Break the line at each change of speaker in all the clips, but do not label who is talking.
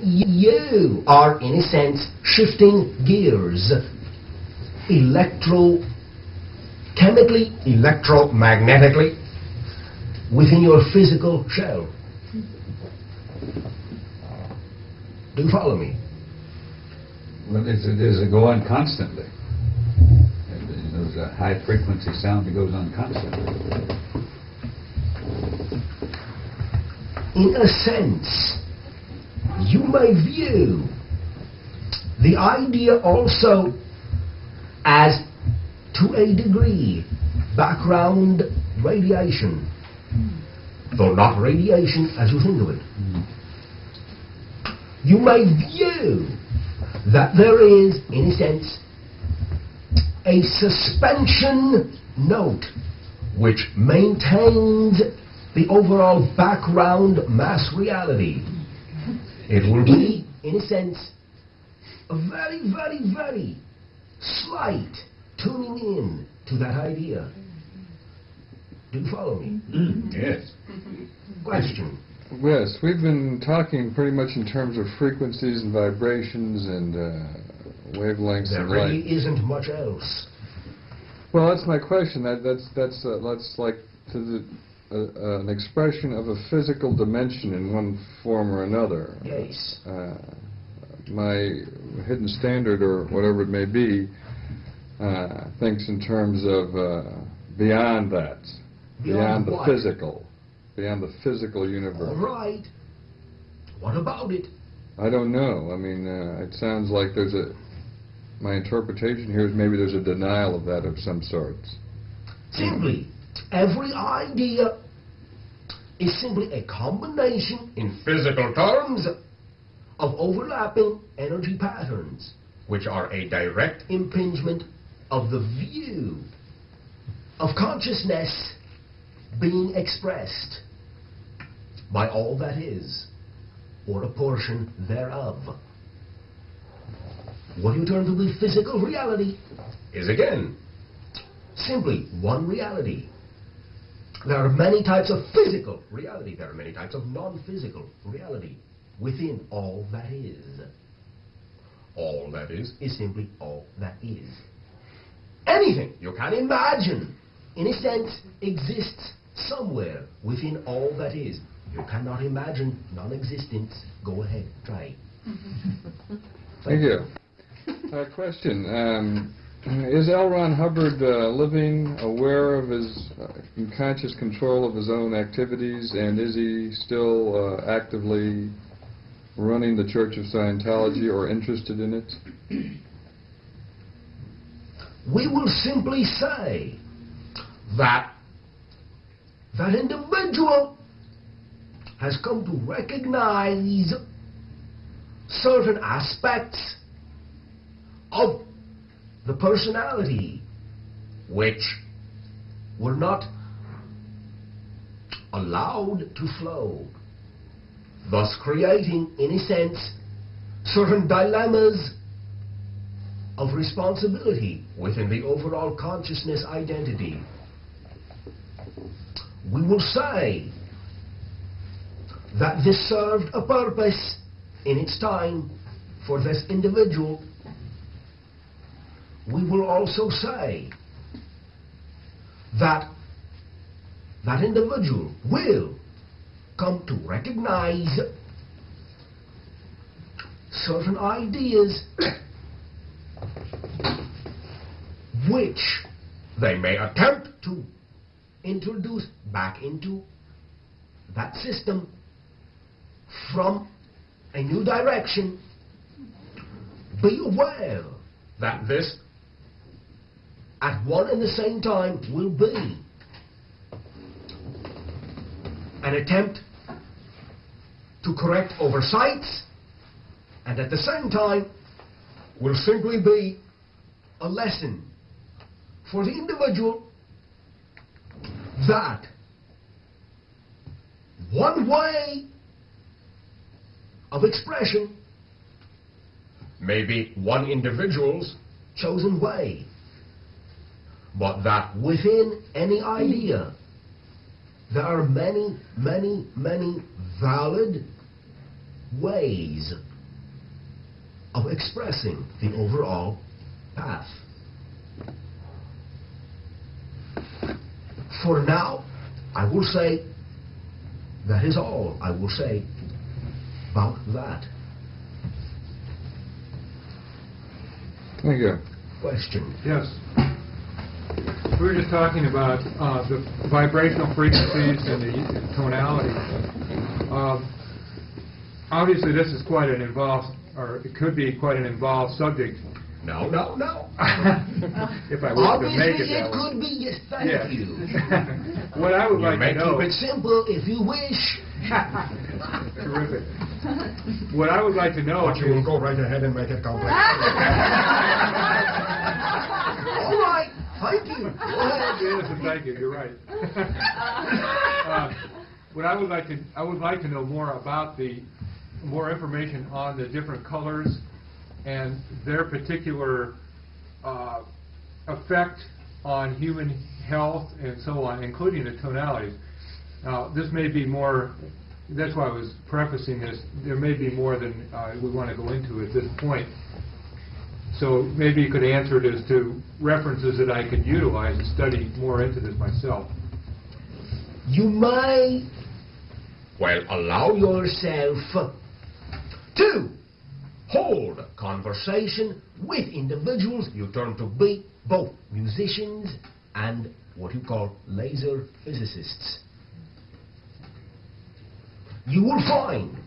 you are, in a sense, shifting gears electrochemically, electromagnetically within your physical shell. Do you follow me?
Well, does it go on constantly? There's a high frequency sound that goes on constantly.
In a sense, you may view the idea also as, to a degree, background radiation, though not radiation as you think of it. You may view that there is, in a sense, a suspension note which maintains the overall background mass reality. It will be, in a sense, a very, very, very slight tuning in to that idea. Do you follow me?
Yes.
Question.
Yes, we've been talking pretty much in terms of frequencies and vibrations and wavelengths
There
and
really
light.
isn't much else.
Well, that's my question. That's like to an expression of a physical dimension in one form or another.
Yes.
My hidden standard, or whatever it may be, thinks in terms of beyond that, beyond the
what?
physical, beyond the physical universe.
All right. What about it?
I don't know. I mean, it sounds like there's a. My interpretation here is maybe there's a denial of that of some sorts.
Simply, every idea is simply a combination, in physical terms, of overlapping energy patterns, which are a direct impingement of the view of consciousness being expressed by all that is, or a portion thereof. What you term to be physical reality is, again, simply one reality. There are many types of physical reality. There are many types of non-physical reality within all that is. All that is simply all that is. Anything you can imagine, in a sense, exists somewhere within all that is. You cannot imagine non-existence. Go ahead, try.
Thank you. Question. Is L. Ron Hubbard living, aware of his, in conscious control of his own activities, and is he still actively running the Church of Scientology or interested in it?
We will simply say that that individual has come to recognize certain aspects of the personality which were not allowed to flow, thus creating, in a sense, certain dilemmas of responsibility within the overall consciousness identity. We will say that this served a purpose in its time for this individual. We will also say that that individual will come to recognize certain ideas which they may attempt to introduce back into that system from a new direction. Be aware that this at one and the same time will be an attempt to correct oversights, and at the same time will simply be a lesson for the individual that one way of expression may be one individual's chosen way, but that within any idea there are many, many, many valid ways of expressing the overall path. For now, I will say that is all I will say about that.
Thank you.
Question.
Yes. We were just talking about the vibrational frequencies and the tonality. Obviously, this is quite an involved, or it could be quite an involved subject.
No.
If I were to make
Obviously,
it that
it
way.
could be, yes, thank
Yes.
you.
What I would
You
like
may
to know.
keep it simple if you wish.
Terrific. What I would like to know
But you will
is,
go right ahead and make it complex. All right, thank you. Go ahead.
yes, and thank you. You're right. What I would like to know more about more information on the different colors and their particular effect on human health and so on, including the tonalities. Now, this may be more. That's why I was prefacing this. There may be more than we want to go into at this point. So maybe you could answer it as to references that I could utilize and study more into this myself.
You may, allow yourself to hold conversation with individuals you term to be both musicians and what you call laser physicists. You will find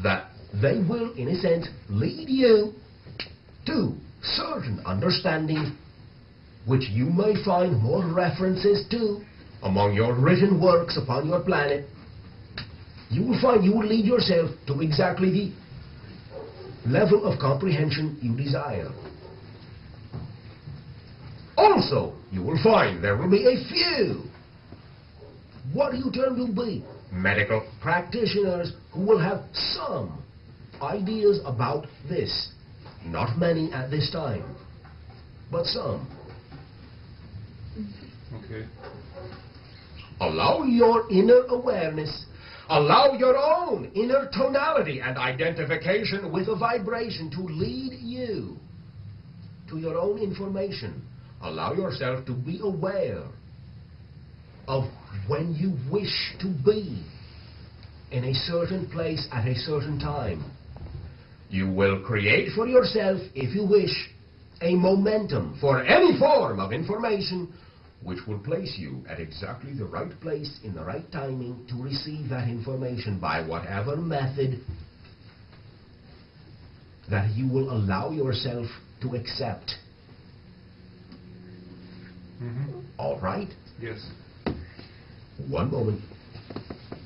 that they will, in a sense, lead you to certain understandings which you may find more references to among your written works upon your planet. You will find you will lead yourself to exactly the level of comprehension you desire. Also, you will find there will be a few, what do you term to be, medical practitioners who will have some ideas about this. Not many at this time, but some.
Okay.
Allow your inner awareness, allow your own inner tonality and identification with a vibration to lead you to your own information. Allow yourself to be aware of when you wish to be in a certain place at a certain time. You will create for yourself, if you wish, a momentum for any form of information which will place you at exactly the right place in the right timing to receive that information by whatever method that you will allow yourself to accept.
Mm-hmm.
All right?
Yes.
One moment.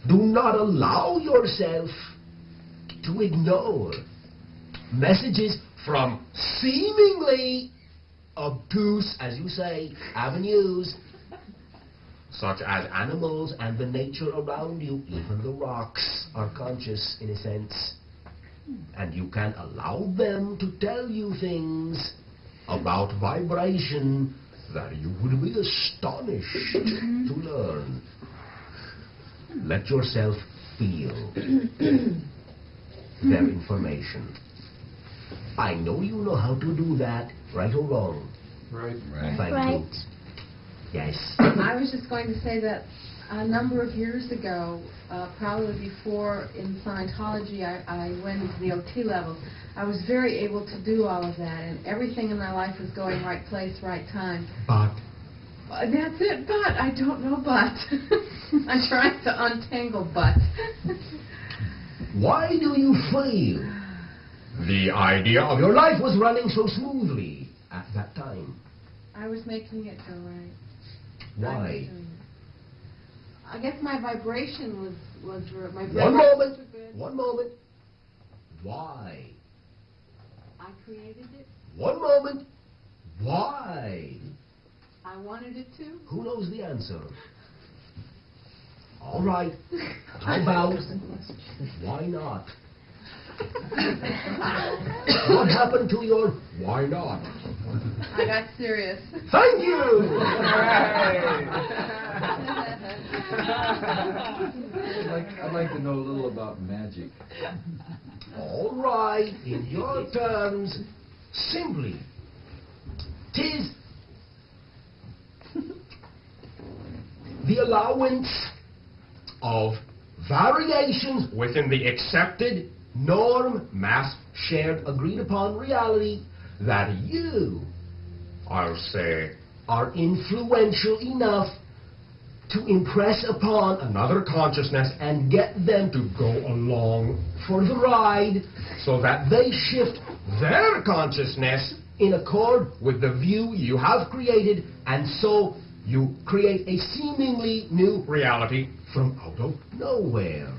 Do not allow yourself to ignore messages from seemingly obtuse, as you say, avenues, such as animals and the nature around you. Even the rocks are conscious, in a sense. And you can allow them to tell you things about vibration that you would be astonished to learn. Let yourself feel their information. I know you know how to do that, right or wrong.
Right.
Thank
Right.
you. Yes.
I was just going to say that a number of years ago, probably before in Scientology I went into the OT level, I was very able to do all of that, and everything in my life was going right place, right time.
But
That's it, but I don't know but. I'm trying to untangle but.
why do you feel the idea of your life was running so smoothly at that time?
I was making it go right.
Why?
I guess my vibration was my
One
vibrations
moment.
were good.
One moment. Why?
I created it.
One moment. Why?
I wanted it to.
Who knows the answer? All right. How about why not? What happened to your why not?
I got serious.
Thank you!
I'd like to know a little about magic.
All right, in your terms, simply, 'tis the allowance of variations within the accepted norm, mass, shared, agreed upon reality that you, I'll say, are influential enough to impress upon another consciousness and get them to go along for the ride so that they shift their consciousness in accord with the view you have created, and so you create a seemingly new reality from out of nowhere.